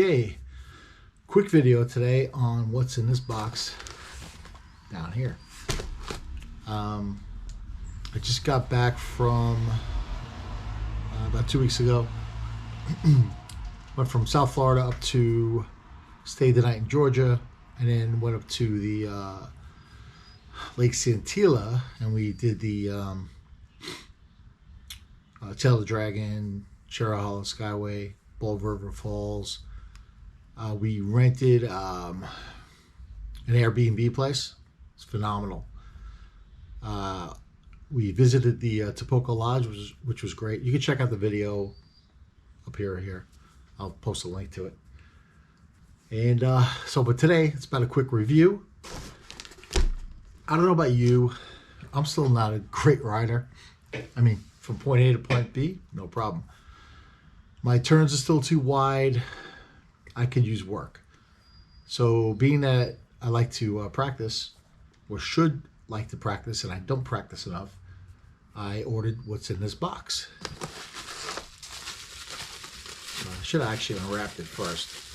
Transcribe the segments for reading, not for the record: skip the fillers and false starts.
Okay, quick video today on what's in this box down here. I just got back from about 2 weeks ago. Went from South Florida up to stayed the night in Georgia, and then went up to the Lake Santilla, and we did the Tail of the Dragon, Cherry Hollow Skyway, Bull River Falls. We rented an Airbnb place. It's phenomenal. We visited the Tapoca Lodge, which was great. You can check out the video up here. I'll post a link to it. And but today it's about a quick review. I don't know about you, I'm still not a great rider. I mean, from point A to point B, no problem. My turns are still too wide. I could use work. So being that I like to practice, or should like to practice, and I don't practice enough, I ordered what's in this box. I should have actually unwrapped it first.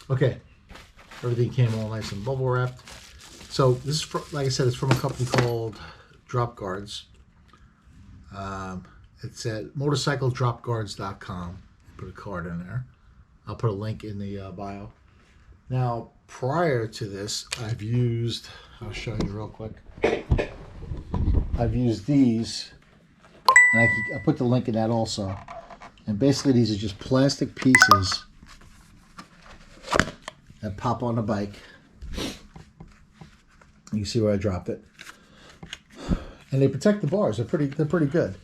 Okay, everything came all nice and bubble wrapped. So this is, like I said, it's from a company called Drop Guards. It's at motorcycledropguards.com. Put a card in there. I'll put a link in the bio. Now, prior to this, I'll show you real quick. I've used these, and I put the link in that also. And basically these are just plastic pieces that pop on the bike. You can see where I dropped it, and they protect the bars. They're pretty good.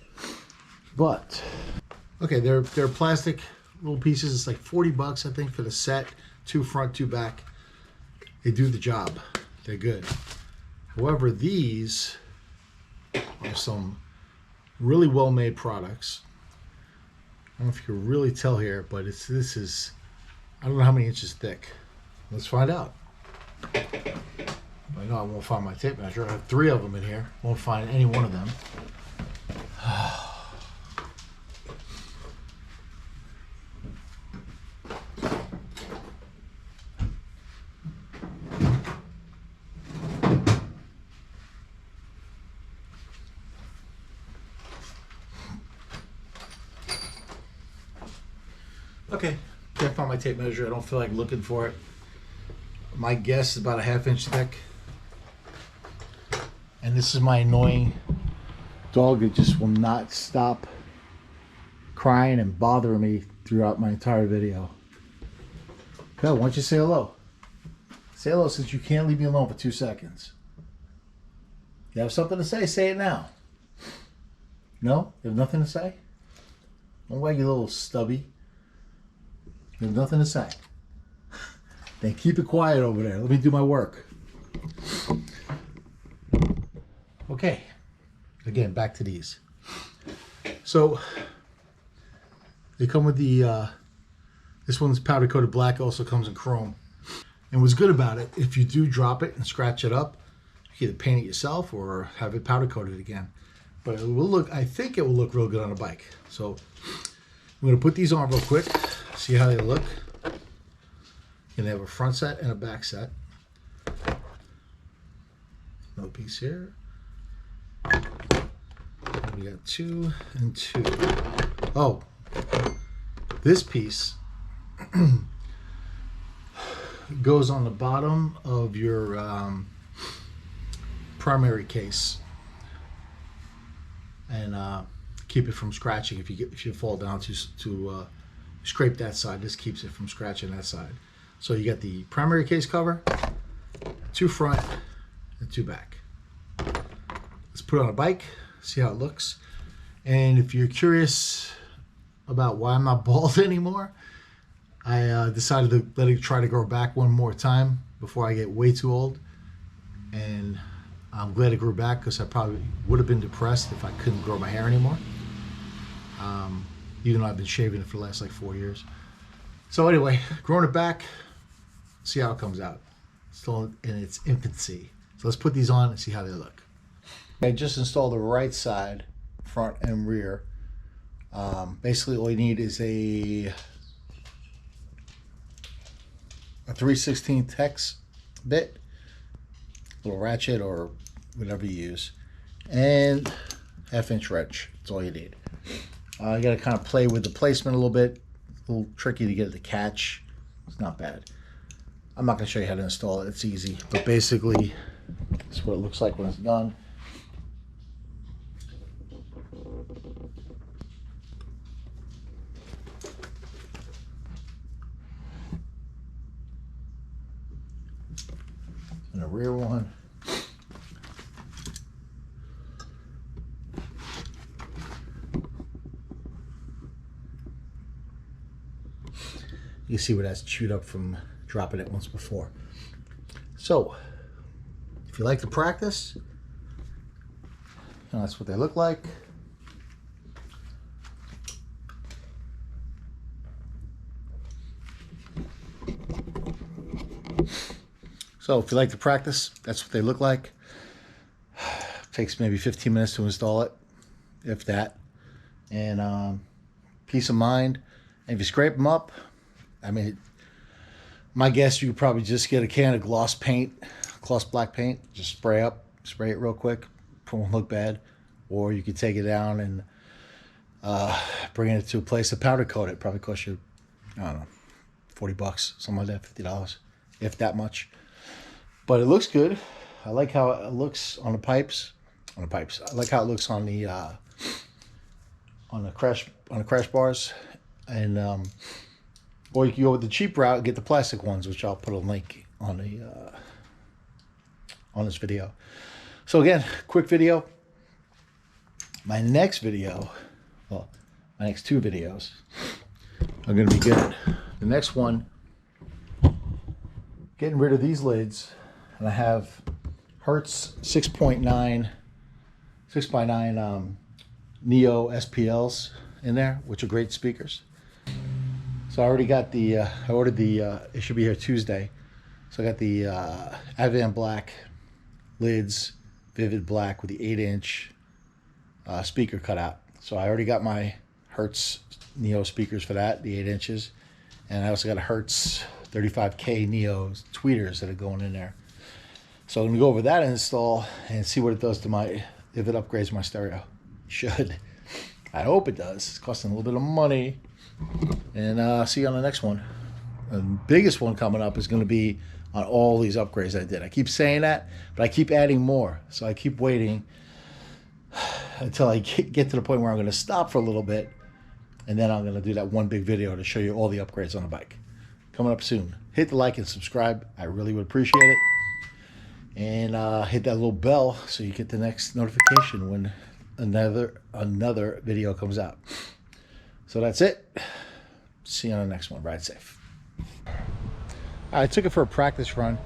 But okay, they're plastic little pieces. It's like 40 bucks, I think, for the set. 2 front, 2 back. They do the job. They're good. However, these are some really well-made products. I don't know if you can really tell here, but this is, I don't know how many inches thick. Let's find out. I know I won't find my tape measure. I have 3 of them in here. Won't find any one of them. Okay, can't find my tape measure. I don't feel like looking for it. My guess is about a 1/2 inch thick. And this is my annoying dog that just will not stop crying and bothering me throughout my entire video. Go, why don't you say hello? Say hello, since you can't leave me alone for 2 seconds. You have something to say it now. No? You have nothing to say? Don't wag your little stubby. You have nothing to say. Then keep it quiet over there. Let me do my work. Okay. Again, back to these. So they come with the this one's powder coated black, also comes in chrome. And what's good about it, if you do drop it and scratch it up, you can either paint it yourself or have it powder coated again. But it will look, I think it will look real good on a bike. So I'm gonna put these on real quick, see how they look. And they have a front set and a back set. No piece here. And we got 2 and 2. Oh, this piece goes on the bottom of your primary case, and keep it from scratching. If you fall down to scrape that side, this keeps it from scratching that side. So you got the primary case cover, 2 front, and 2 back. Let's put it on a bike, see how it looks. And if you're curious about why I'm not bald anymore, I decided to let it try to grow back one more time before I get way too old. And I'm glad it grew back, because I probably would have been depressed if I couldn't grow my hair anymore. Even though I've been shaving it for the last like 4 years. So anyway, growing it back, see how it comes out. Still in its infancy. So let's put these on and see how they look. I just installed the right side, front and rear. Basically all you need is a 3/16 hex bit, little ratchet or whatever you use, and 1/2-inch wrench. That's all you need. You got to kind of play with the placement a little bit. A little tricky to get it to catch. It's not bad. I'm not going to show you how to install it. It's easy. But basically, this is what it looks like when it's done. And the rear one. You see where that's chewed up from dropping it once before. So, if you like to practice, that's what they look like. So, if you like to practice, that's what they look like. Takes maybe 15 minutes to install it, if that. And peace of mind. And if you scrape them up, I mean, my guess, you could probably just get a can of gloss paint, gloss black paint, just spray it real quick. It won't look bad. Or you could take it down and bring it to a place to powder coat it. Probably cost you, I don't know, 40 bucks, something like that, $50, if that much. But it looks good. I like how it looks on the pipes. I like how it looks on the crash bars. And or you can go with the cheap route and get the plastic ones, which I'll put a link on the on this video. So again, quick video. My next video, well, my next 2 videos are going to be good. The next one, getting rid of these lids, and I have Hertz 6.9 Neo SPLs in there, which are great speakers. So I already got the, I ordered the, it should be here Tuesday. So I got the Advan Black lids, Vivid Black with the 8-inch speaker cutout. So I already got my Hertz Neo speakers for that, the 8 inches. And I also got a Hertz 35K Neo tweeters that are going in there. So I'm going to go over that install and see what it does to my, if it upgrades my stereo. It should. I hope it does. It's costing a little bit of money. And see you on the next one. The biggest one coming up is going to be on all these upgrades I did. I keep saying that, but I keep adding more. So I keep waiting until I get to the point where I'm going to stop for a little bit. And then I'm going to do that one big video to show you all the upgrades on the bike. Coming up soon. Hit the like and subscribe. I really would appreciate it. And hit that little bell so you get the next notification when another video comes out. So that's it. See you on the next one. Ride safe. I took it for a practice run,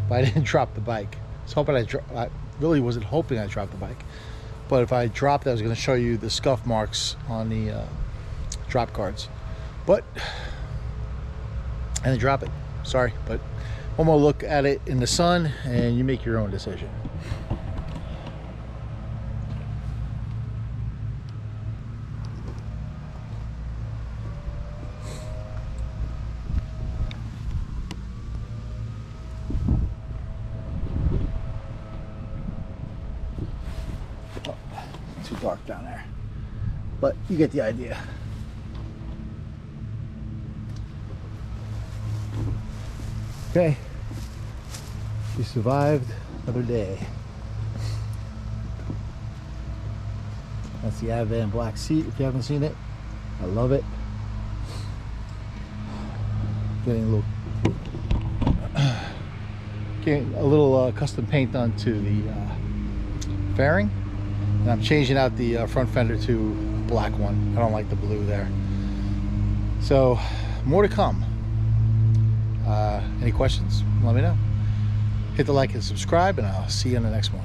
but I didn't drop the bike. I was hoping I really wasn't hoping I dropped the bike, but if I dropped it, I was going to show you the scuff marks on the drop guards. But I didn't drop it. Sorry, but one more look at it in the sun, and you make your own decision. Too dark down there, but you get the idea. Okay, she survived another day. That's the Advan Black seat if you haven't seen it. I love it. Getting a little custom paint done to the fairing. And I'm changing out the front fender to a black one. I don't like the blue there. So, more to come. Any questions? Let me know. Hit the like and subscribe, and I'll see you in the next one.